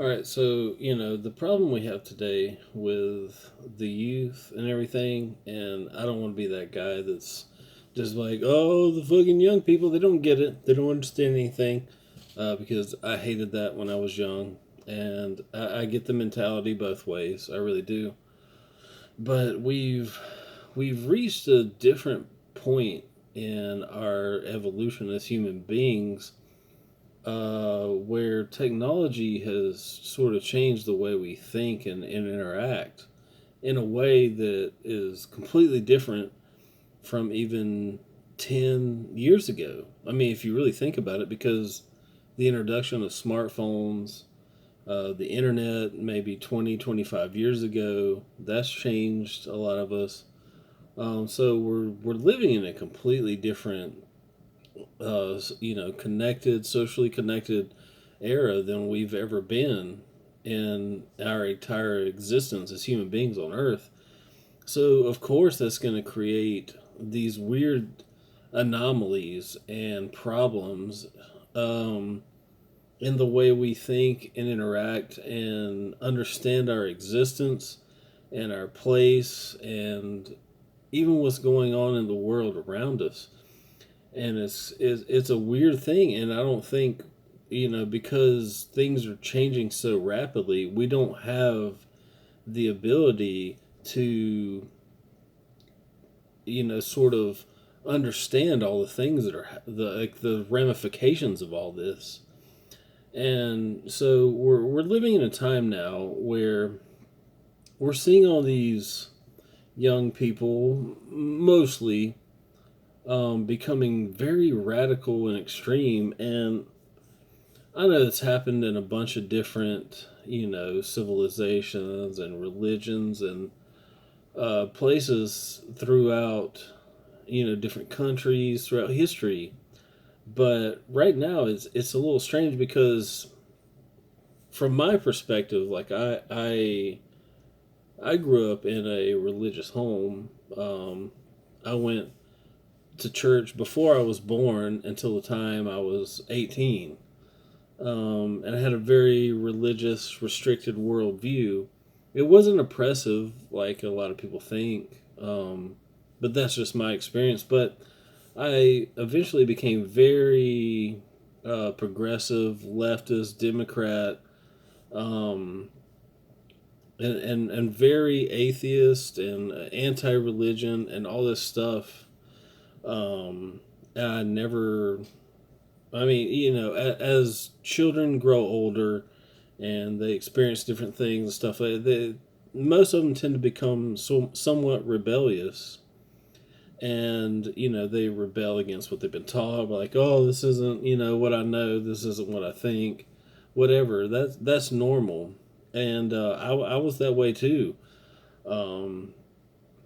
All right, so the problem we have today with the youth and everything, and I don't want to be that guy that's just like, oh, the fucking young people, they don't get it, they don't understand anything, because I hated that when I was young, and I get the mentality both ways, I really do. But we've reached a different point in our evolution as human beings where technology has sort of changed the way we think and interact in a way that is completely different from even 10 years ago. I mean, if you really think about it, because the introduction of smartphones, the internet, maybe 20, 25 years ago, that's changed a lot of us. So we're living in a completely different connected, socially connected era than we've ever been in our entire existence as human beings on Earth. So, of course, that's going to create these weird anomalies and problems um, in the way we think and interact and understand our existence and our place and even what's going on in the world around us. And it's a weird thing, and I don't think because things are changing so rapidly, we don't have the ability to sort of understand all the things that are the ramifications of all this. And so we're living in a time now where we're seeing all these young people, mostly becoming very radical and extreme. And I know it's happened in a bunch of different, civilizations and religions and places throughout, different countries throughout history. But right now, it's a little strange because, from my perspective, like I grew up in a religious home. I went to church before I was born until the time I was 18. And I had a very religious, restricted worldview. It wasn't oppressive like a lot of people think, but that's just my experience. But I eventually became very progressive, leftist, Democrat, um, and very atheist and anti religion and all this stuff. And I never I mean, as children grow older and they experience different things and stuff, most of them tend to become somewhat rebellious. And, they rebel against what they've been taught. Like, oh, this isn't, what I know. This isn't what I think. Whatever. That's normal. And I was that way too. Um,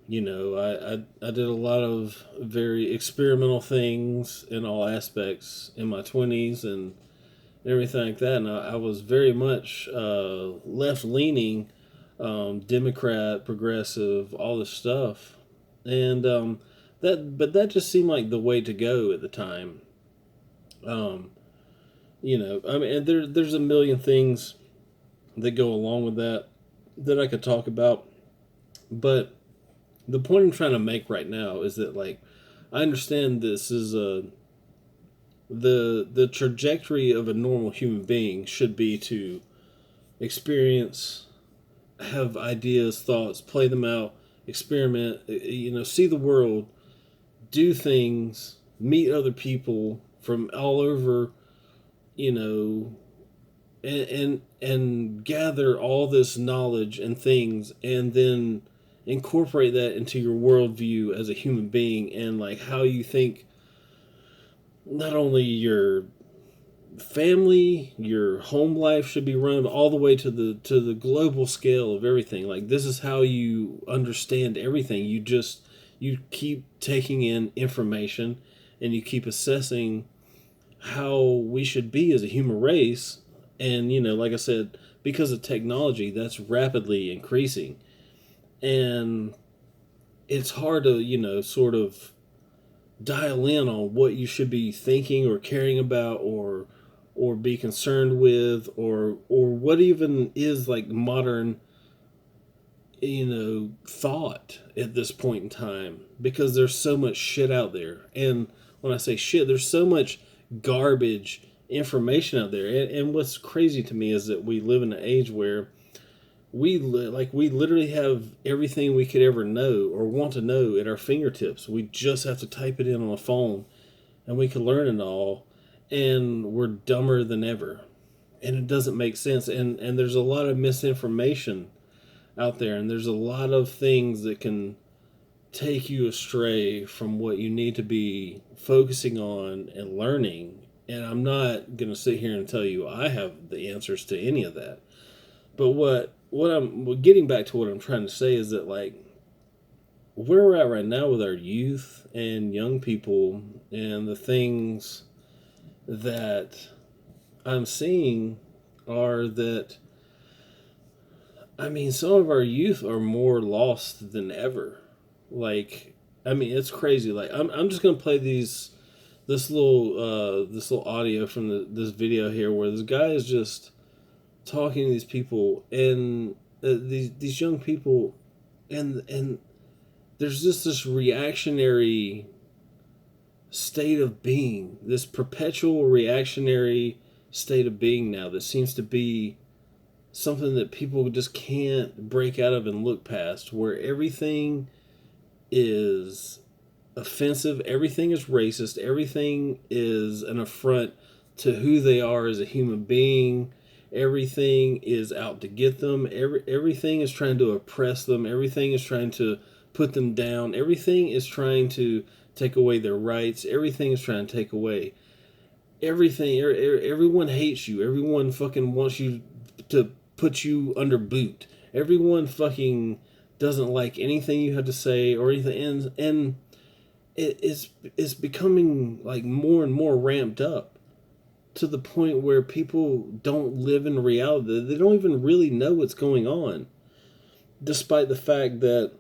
I did a lot of very experimental things in all aspects in my 20s and everything like that. And I was very much left leaning, Democrat, progressive, all this stuff. And but that just seemed like the way to go at the time. Um, I mean, and there's a million things that go along with that I could talk about. But the point I'm trying to make right now is that, like, I understand this is the trajectory of a normal human being should be to experience, have ideas, thoughts, play them out, experiment, see the world, do things, meet other people from all over, you know, and gather all this knowledge and things, and then incorporate that into your worldview as a human being, and like how you think not only your family, your home life should be run, but all the way to the global scale of everything. Like, this is how you understand everything. You keep taking in information, and you keep assessing how we should be as a human race. And like I said, because of technology, that's rapidly increasing, and it's hard to sort of dial in on what you should be thinking or caring about, or or be concerned with, or what even is like modern, thought at this point in time, because there's so much shit out there. And when I say shit, there's so much garbage information out there. And what's crazy to me is that we live in an age where we literally have everything we could ever know or want to know at our fingertips. We just have to type it in on a phone and we can learn it all, and we're dumber than ever. And it doesn't make sense. And there's a lot of misinformation out there, and there's a lot of things that can take you astray from what you need to be focusing on and learning. And I'm not going to sit here and tell you I have the answers to any of that. But what I'm getting back to what I'm trying to say is that, like, where we're at right now with our youth and young people and the things that I'm seeing are that, I mean, some of our youth are more lost than ever. Like, I mean, it's crazy. Like, I'm just gonna play this little audio from this video here where this guy is just talking to these people, and these young people, and there's just this reactionary state of being, this perpetual reactionary state of being now that seems to be something that people just can't break out of and look past, where everything is offensive, everything is racist, everything is an affront to who they are as a human being, everything is out to get them, everything is trying to oppress them, everything is trying to put them down, everything is trying to take away their rights, everything is trying to take away everything. Everyone hates you, everyone fucking wants you to put you under boot, everyone fucking doesn't like anything you have to say or anything, and it's becoming like more and more ramped up to the point where people don't live in reality. They don't even really know what's going on, despite the fact that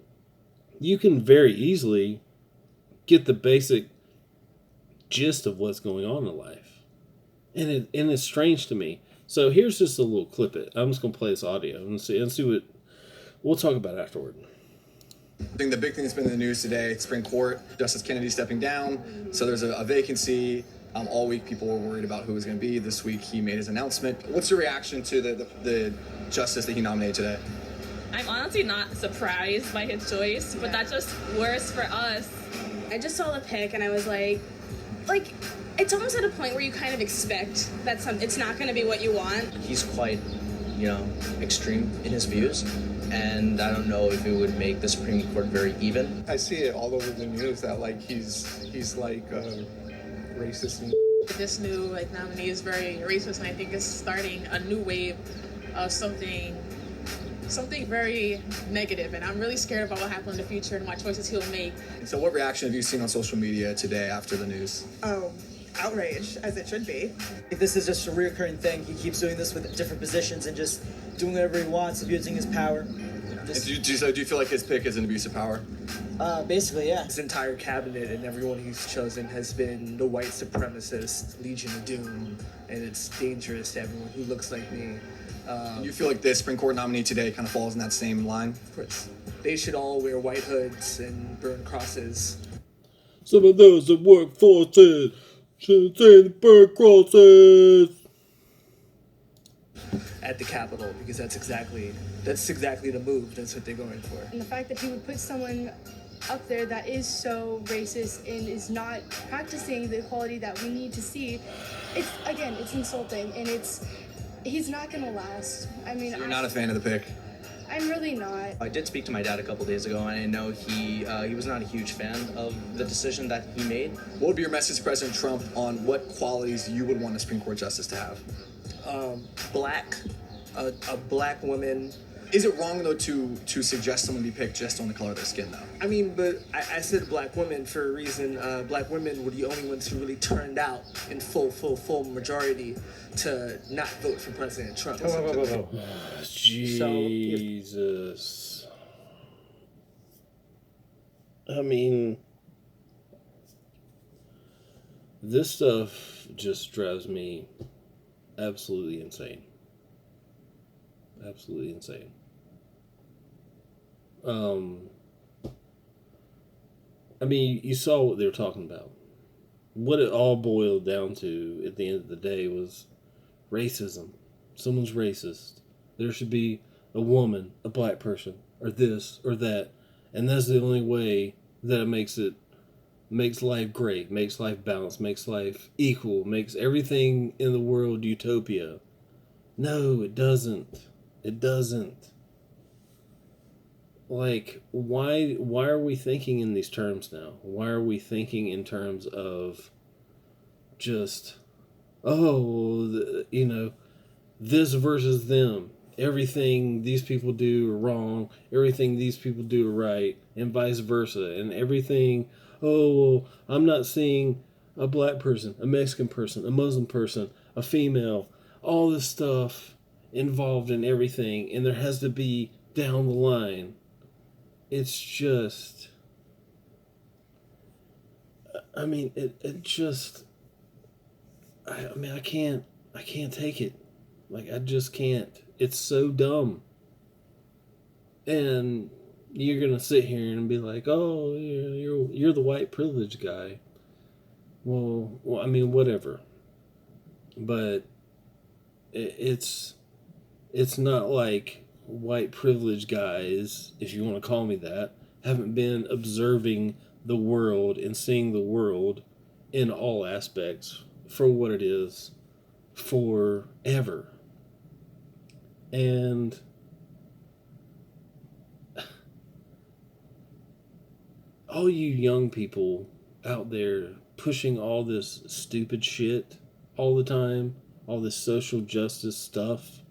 you can very easily get the basic gist of what's going on in life. And it's strange to me. So here's just a little clip. I'm just gonna play this audio and see what we'll talk about afterward. I think the big thing that's been in the news today, Supreme Court, Justice Kennedy stepping down. So there's a vacancy. All week people were worried about who it was going to be. This week he made his announcement. What's your reaction to the justice that he nominated today? I'm honestly not surprised by his choice, but that's just worse for us. I just saw the pick and I was like, it's almost at a point where you kind of expect that it's not going to be what you want. He's quite, extreme in his views, and I don't know if it would make the Supreme Court very even. I see it all over the news that he's like racist and this new nominee is very racist, and I think it's starting a new wave of something very negative, and I'm really scared about what happens in the future and what choices he'll make. So what reaction have you seen on social media today after the news? Oh, outrage, as it should be. If this is just a reoccurring thing, he keeps doing this with different positions and just doing whatever he wants, abusing his power. Do you feel like his pick is an abuse of power? Basically, yeah. His entire cabinet and everyone he's chosen has been the white supremacist Legion of Doom, and it's dangerous to everyone who looks like me. You feel like the Supreme Court nominee today kind of falls in that same line? Of course. They should all wear white hoods and burn crosses. Some of those that work forces should say the burn crosses at the Capitol, because that's exactly the move. That's what they're going for. And the fact that he would put someone up there that is so racist and is not practicing the equality that we need to see, it's insulting, and he's not gonna last. I mean, so you're not a fan of the pick? I'm really not. I did speak to my dad a couple days ago, and I know he was not a huge fan of the decision that he made. What would be your message to President Trump on what qualities you would want a Supreme Court justice to have? Black, a black woman. Is it wrong, though, to suggest someone be picked just on the color of their skin, though? I mean, but I said black women for a reason. Black women were the only ones who really turned out in full majority to not vote for President Trump. Jesus. I mean, this stuff just drives me Absolutely insane. Absolutely insane. Um, I mean, you saw what they were talking about. What it all boiled down to at the end of the day was racism. Someone's racist. There should be a woman, a black person, or this or that, and that's the only way that makes life great, makes life balanced, makes life equal, makes everything in the world utopia. No, it doesn't. It doesn't. Like, why are we thinking in these terms now? Why are we thinking in terms of just, oh, this versus them? Everything these people do are wrong, everything these people do are right, and vice versa. And everything, oh, well, I'm not seeing a black person, a Mexican person, a Muslim person, a female, all this stuff involved in everything, and there has to be down the line. It's just, I mean, it just, I mean, I can't take it. Like, I just can't. It's so dumb. And you're gonna sit here and be like, "Oh, you're the white privilege guy." Well, I mean, whatever. But it's it's not like white privilege guys, if you want to call me that, haven't been observing the world and seeing the world in all aspects for what it is forever. And all you young people out there pushing all this stupid shit all the time, all this social justice stuff.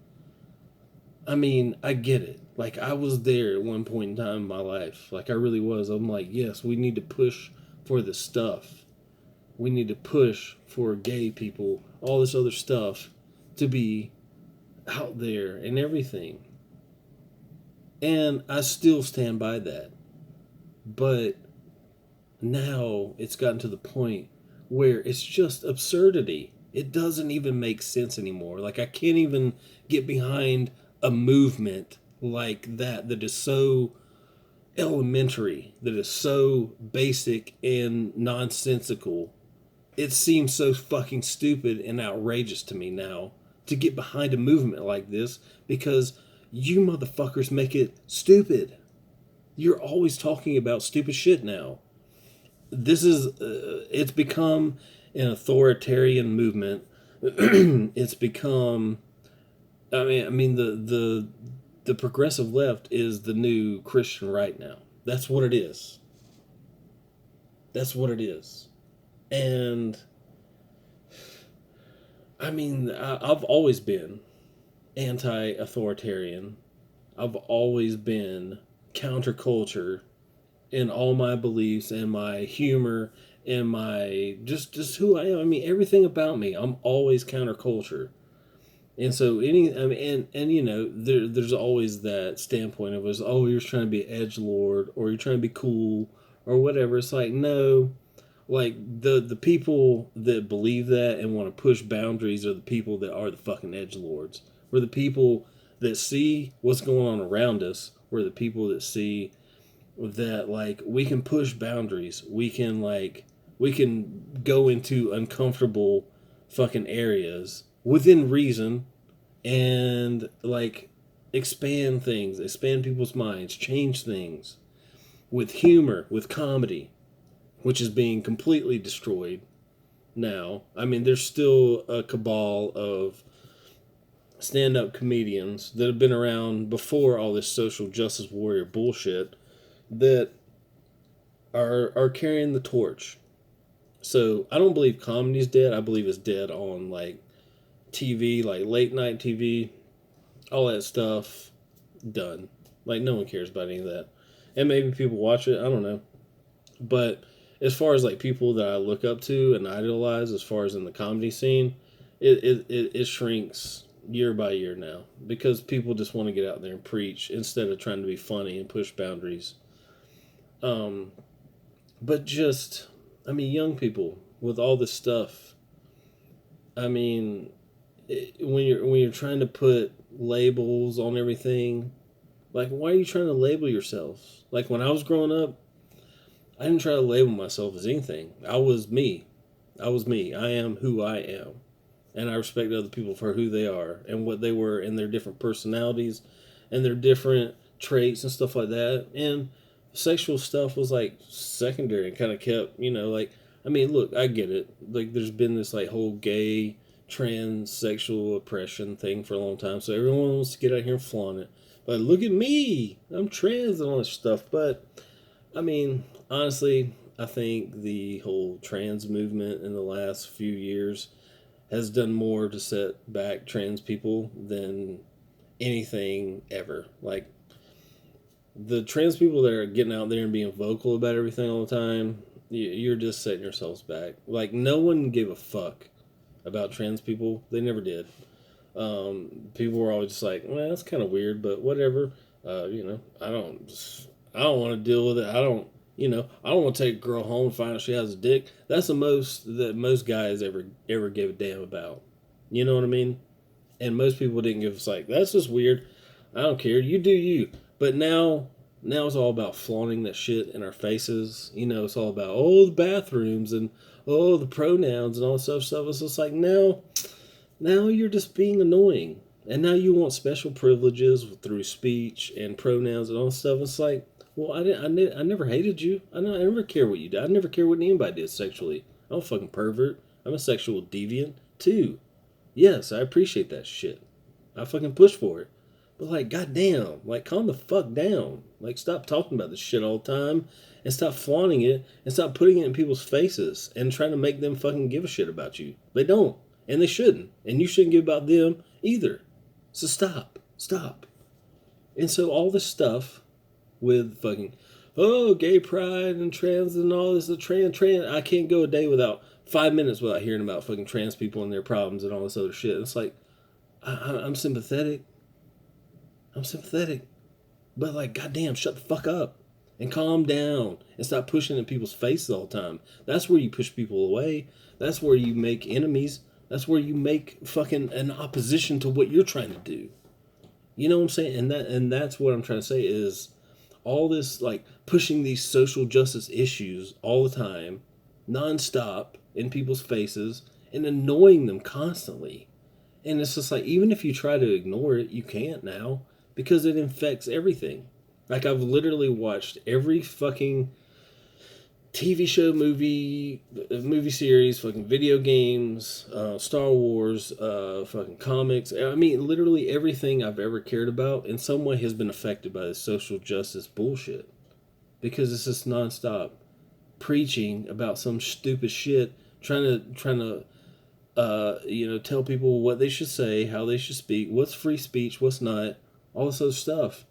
I mean, I get it. Like, I was there at one point in time in my life. Like, I really was. I'm like, yes, we need to push for the stuff. We need to push for gay people, all this other stuff to be out there and everything. And I still stand by that. But now it's gotten to the point where it's just absurdity. It doesn't even make sense anymore. Like, I can't even get behind a movement like that is so elementary, that is so basic and nonsensical. It seems so fucking stupid and outrageous to me now to get behind a movement like this, because you motherfuckers make it stupid. You're always talking about stupid shit now. This is it's become an authoritarian movement. It's become, I mean the progressive left is the new Christian right now. That's what it is. That's what it is. And I mean, I've always been anti-authoritarian. I've always been counterculture in all my beliefs and my humor and my just who I am. I mean, everything about me. I'm always counterculture. And so I mean, and there's always that standpoint of us, oh, you're trying to be an edge lord, or you're trying to be cool, or whatever. It's like, no, like the people that believe that and want to push boundaries are the people that are the fucking edge lords. We're the people that see what's going on around us. We're the people that see that, like, we can push boundaries. We can go into uncomfortable fucking areas within reason, and like expand things, expand people's minds, change things with humor, with comedy, which is being completely destroyed now. I mean, there's still a cabal of stand-up comedians that have been around before all this social justice warrior bullshit that are carrying the torch. So I don't believe comedy's dead. I believe it's dead on like TV, like late night TV, all that stuff. Done. Like, no one cares about any of that. And maybe people watch it. I don't know. But as far as like people that I look up to and idolize, as far as in the comedy scene, it shrinks year by year now, because people just want to get out there and preach instead of trying to be funny and push boundaries. But just, I mean, young people with all this stuff, I mean, when you're trying to put labels on everything, like why are you trying to label yourselves? Like when I was growing up, I didn't try to label myself as anything. I was me. I was me. I am who I am. And I respect other people for who they are and what they were and their different personalities and their different traits and stuff like that. And sexual stuff was like secondary and kind of kept, like, I mean, look, I get it. Like, there's been this like whole gay, trans, sexual oppression thing for a long time. So everyone wants to get out here and flaunt it. But look at me. I'm trans and all this stuff. But, I mean, honestly, I think the whole trans movement in the last few years has done more to set back trans people than anything ever. Like, the trans people that are getting out there and being vocal about everything all the time, you're just setting yourselves back. Like, no one gave a fuck about trans people. They never did. People were always just like, well, that's kind of weird, but whatever. I don't want to deal with it. I don't want to take a girl home and find out she has a dick. That's the most that most guys ever gave a damn about. You know what I mean? And most people didn't give us like, that's just weird. I don't care. You do you. But now it's all about flaunting that shit in our faces. It's all about the bathrooms and the pronouns and all that stuff. It's just like now you're just being annoying. And now you want special privileges through speech and pronouns and all that stuff. It's like, well, I never hated you. I never care what you did. I never care what anybody did sexually. I'm a fucking pervert. I'm a sexual deviant too. Yes, I appreciate that shit. I fucking push for it. But like, goddamn, like, calm the fuck down. Like, stop talking about this shit all the time and stop flaunting it and stop putting it in people's faces and trying to make them fucking give a shit about you. They don't. And they shouldn't. And you shouldn't give about them either. So stop. Stop. And so all this stuff with fucking, gay pride and trans and all this, the trans. I can't go a day without 5 minutes without hearing about fucking trans people and their problems and all this other shit. It's like, I'm sympathetic. But like, goddamn, shut the fuck up and calm down and stop pushing in people's faces all the time. That's where you push people away. That's where you make enemies. That's where you make fucking an opposition to what you're trying to do. You know what I'm saying? And that's what I'm trying to say is all this like pushing these social justice issues all the time, nonstop in people's faces and annoying them constantly. And it's just like, even if you try to ignore it, you can't now because it infects everything. Like, I've literally watched every fucking TV show, movie series, fucking video games, Star Wars, fucking comics. I mean, literally everything I've ever cared about in some way has been affected by this social justice bullshit. Because it's just nonstop preaching about some stupid shit, trying to tell people what they should say, how they should speak, what's free speech, what's not, all this other stuff.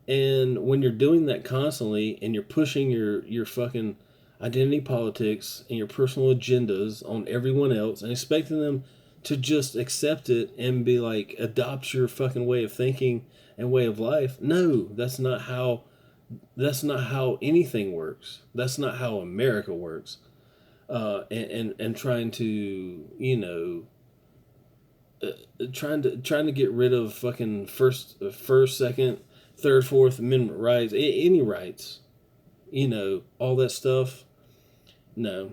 And when you're doing that constantly and you're pushing your fucking identity politics and your personal agendas on everyone else and expecting them to just accept it and be like, adopt your fucking way of thinking and way of life. No, that's not how anything works. That's not how America works. And trying to, trying to get rid of fucking first, second, third, fourth amendment rights, any rights, all that stuff. No,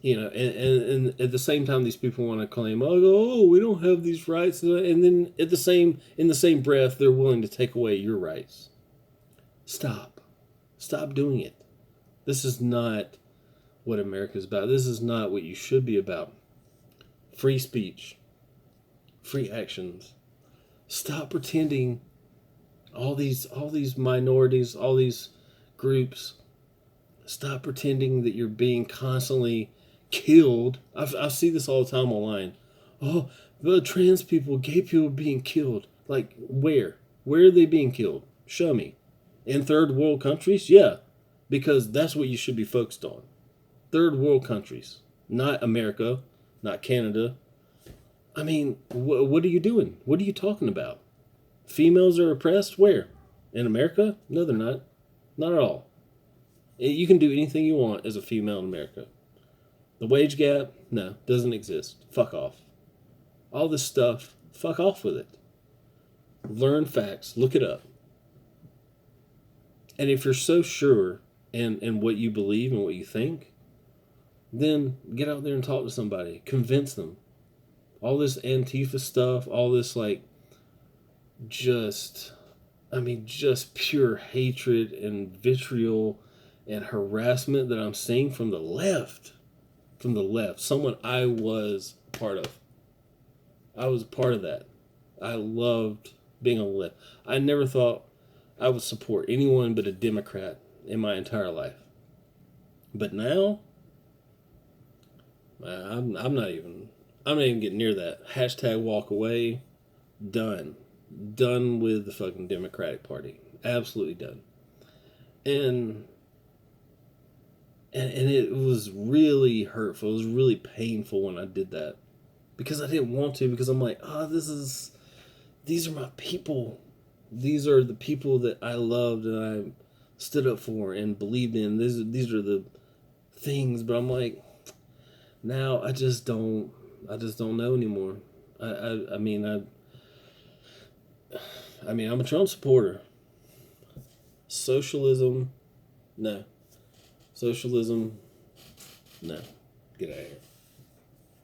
and at the same time, these people want to claim, we don't have these rights, and then in the same breath, they're willing to take away your rights. Stop doing it. This is not what America's about. This is not what you should be about. Free speech, free actions. Stop pretending all these minorities, all these groups. Stop pretending that you're being constantly killed. I see this all the time online. Oh, the trans people, gay people being killed. Like, where? Where are they being killed? Show me. In third world countries? Yeah, because that's what you should be focused on. Third world countries, not America, not Canada. I mean, what are you doing? What are you talking about? Females are oppressed? Where? In America? No, they're not. Not at all. You can do anything you want as a female in America. The wage gap? No, doesn't exist. Fuck off. all this stuff, fuck off with it. Learn facts, look it up. And if you're so sure in what you believe and what you think, then get out there and talk to somebody. Convince them. All this Antifa stuff, all this like just pure hatred and vitriol and harassment that I'm seeing from the left. From the left. Someone I was part of. I was a part of that. I loved being on the left. I never thought I would support anyone but a Democrat in my entire life. But now, I'm not even getting near that. Hashtag walk away. Done. Done with the fucking Democratic Party. Absolutely done. And it was really hurtful. It was really painful when I did that. Because I didn't want to. Because I'm like, these are my people. These are the people that I loved and I stood up for and believed in. These are the things. But I'm like, now I just don't know anymore. I mean, I'm a Trump supporter. Socialism, no. Socialism, no. Get out of here.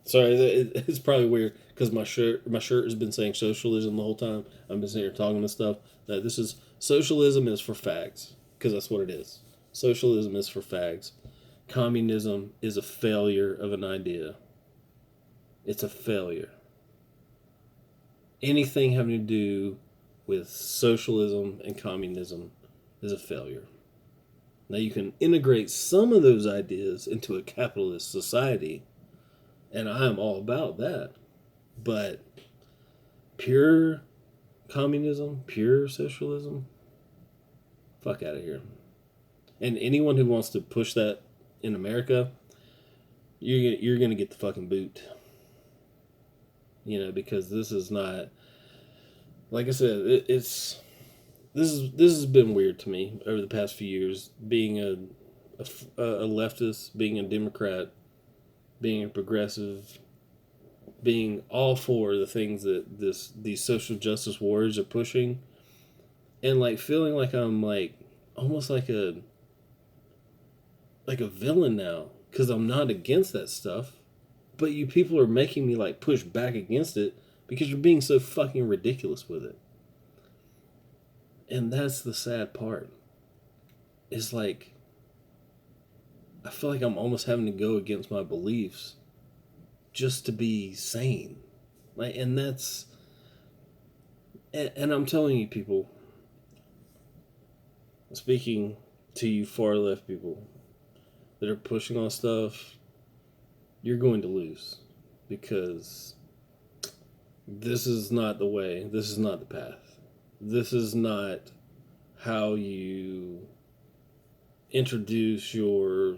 Sorry, it's probably weird because my shirt has been saying socialism the whole time. I've been sitting here talking this stuff. That socialism is for fags because that's what it is. Socialism is for fags. Communism is a failure of an idea. It's a failure. Anything having to do with socialism and communism is a failure. Now you can integrate some of those ideas into a capitalist society, and I am all about that. But pure communism, pure socialism, fuck out of here. And anyone who wants to push that in America, you're gonna get the fucking boot. Because this is not, like I said, this has been weird to me over the past few years. Being a leftist, being a Democrat, being a progressive, being all for the things that these social justice warriors are pushing, and like feeling like I'm like almost like a villain now because I'm not against that stuff. But you people are making me like push back against it because you're being so fucking ridiculous with it. And that's the sad part. Is like, I feel like I'm almost having to go against my beliefs just to be sane. Like, and I'm telling you people, speaking to you far left people that are pushing on stuff, you're going to lose because this is not the way. This is not the path. This is not how you introduce your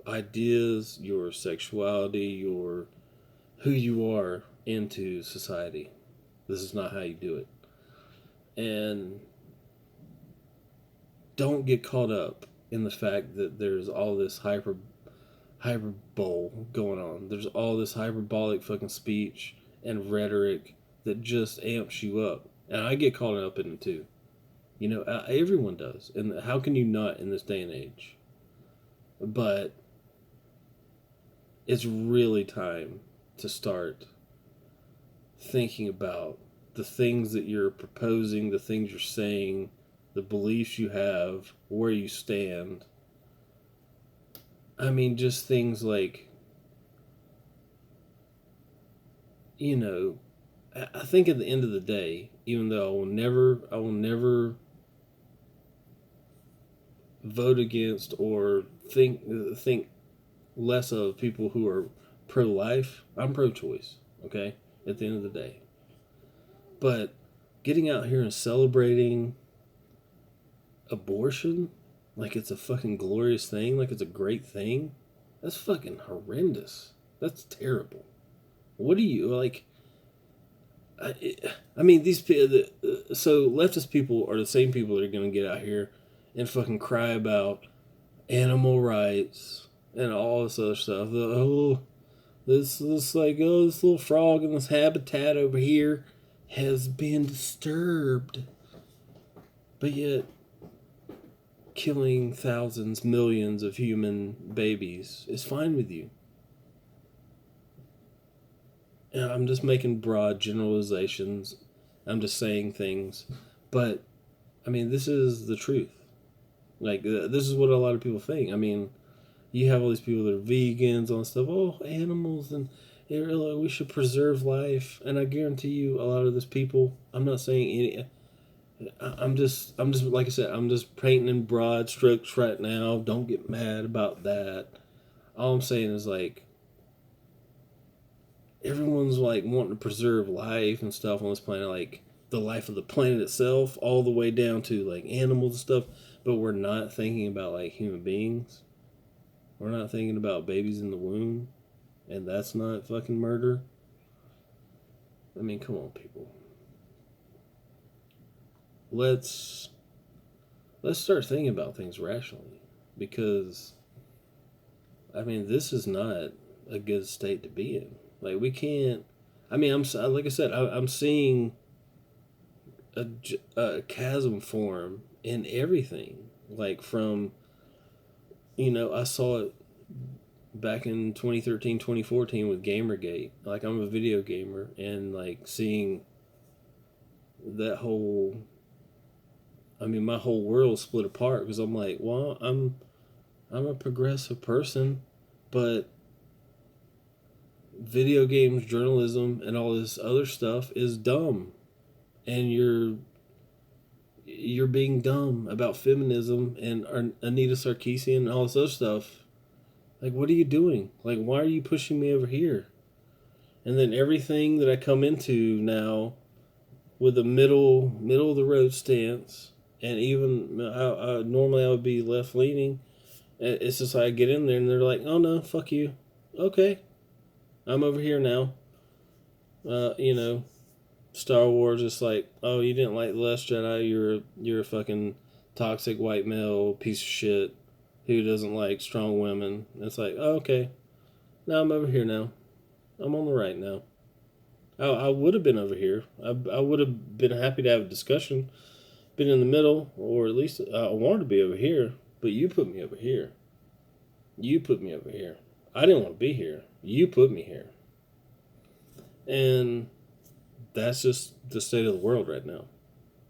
ideas, your sexuality, your who you are into society. This is not how you do it. And don't get caught up in the fact that there's all this hyperbole going on. There's all this hyperbolic fucking speech and rhetoric that just amps you up. And I get caught up in it too. Everyone does. And how can you not in this day and age? But it's really time to start thinking about the things that you're proposing, the things you're saying, the beliefs you have, where you stand. I mean, just things like, I think at the end of the day, even though I will never vote against or think less of people who are pro-life. I'm pro-choice, okay? At the end of the day. But getting out here and celebrating abortion like it's a fucking glorious thing, like it's a great thing, that's fucking horrendous. That's terrible. What do you, like... I mean, so leftist people are the same people that are going to get out here and fucking cry about animal rights and all this other stuff. This like, oh, this little frog in this habitat over here has been disturbed. But yet, killing thousands, millions of human babies is fine with you. And I'm just making broad generalizations. I'm just saying things. But, I mean, this is the truth. Like, this is what a lot of people think. I mean, you have all these people that are vegans and stuff. Oh, animals, and we should preserve life. And I guarantee you, a lot of these people, I'm not saying any. I'm just like I said, I'm just painting in broad strokes right now. Don't get mad about that. All I'm saying is like, everyone's like wanting to preserve life and stuff on this planet, like the life of the planet itself, all the way down to like animals and stuff. But we're not thinking about like human beings. We're not thinking about babies in the womb, and that's not fucking murder. I mean, come on, people. Let's start thinking about things rationally, because I mean, this is not a good state to be in. Like, we can't. I mean, like I said, I'm seeing a chasm form in everything. Like, from, I saw it back in 2013, 2014 with Gamergate. Like, I'm a video gamer, and like seeing that whole. I mean, my whole world split apart, because I'm like, well, I'm a progressive person, but video games, journalism, and all this other stuff is dumb, and you're being dumb about feminism and Anita Sarkeesian and all this other stuff. Like, what are you doing? Like, why are you pushing me over here? And then everything that I come into now with a middle of the road stance, and even normally I would be left leaning. It's just like I get in there and they're like, "Oh no, fuck you." Okay, I'm over here now. Star Wars is like, "Oh, you didn't like The Last Jedi? You're a fucking toxic white male piece of shit who doesn't like strong women." It's like, "Oh, okay, now I'm over here now. I'm on the right now." I would have been over here. I would have been happy to have a discussion, been in the middle, or at least I wanted to be over here. But you put me over here. You put me over here. I didn't want to be here. You put me here. And that's just the state of the world right now.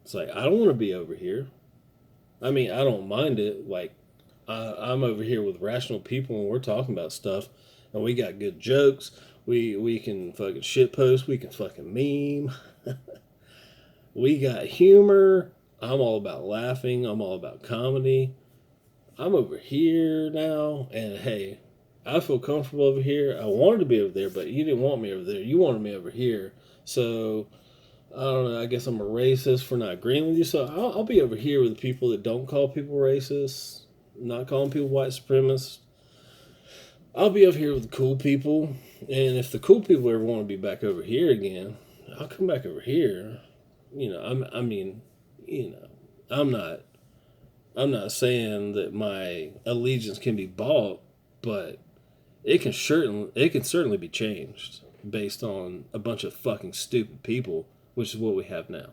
It's like, I don't want to be over here. I mean, I don't mind it. Like, I'm over here with rational people and we're talking about stuff. And we got good jokes. We can fucking shitpost. We can fucking meme. We got humor. I'm all about laughing. I'm all about comedy. I'm over here now, and hey, I feel comfortable over here. I wanted to be over there, but you didn't want me over there. You wanted me over here. So, I don't know. I guess I'm a racist for not agreeing with you. So, I'll be over here with the people that don't call people racist, not calling people white supremacists. I'll be over here with the cool people. And if the cool people ever want to be back over here again, I'll come back over here. I'm not saying that my allegiance can be bought, but it can certainly be changed based on a bunch of fucking stupid people, which is what we have now.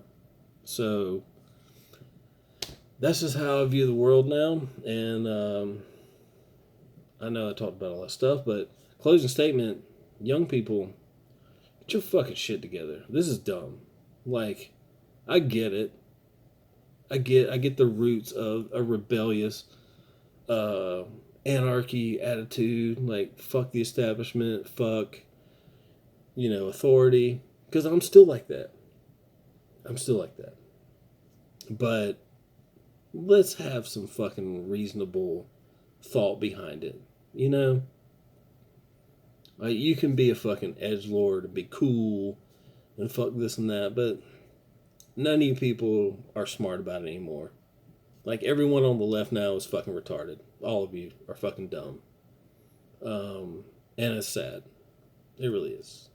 So that's just how I view the world now, and I know I talked about all that stuff, but closing statement: young people, get your fucking shit together. This is dumb. Like, I get it. I get the roots of a rebellious anarchy attitude, like fuck the establishment, fuck authority, because I'm still like that. But let's have some fucking reasonable thought behind it. Like, you can be a fucking edgelord and be cool and fuck this and that, but none of you people are smart about it anymore. Like, everyone on the left now is fucking retarded. All of you are fucking dumb. And it's sad. It really is.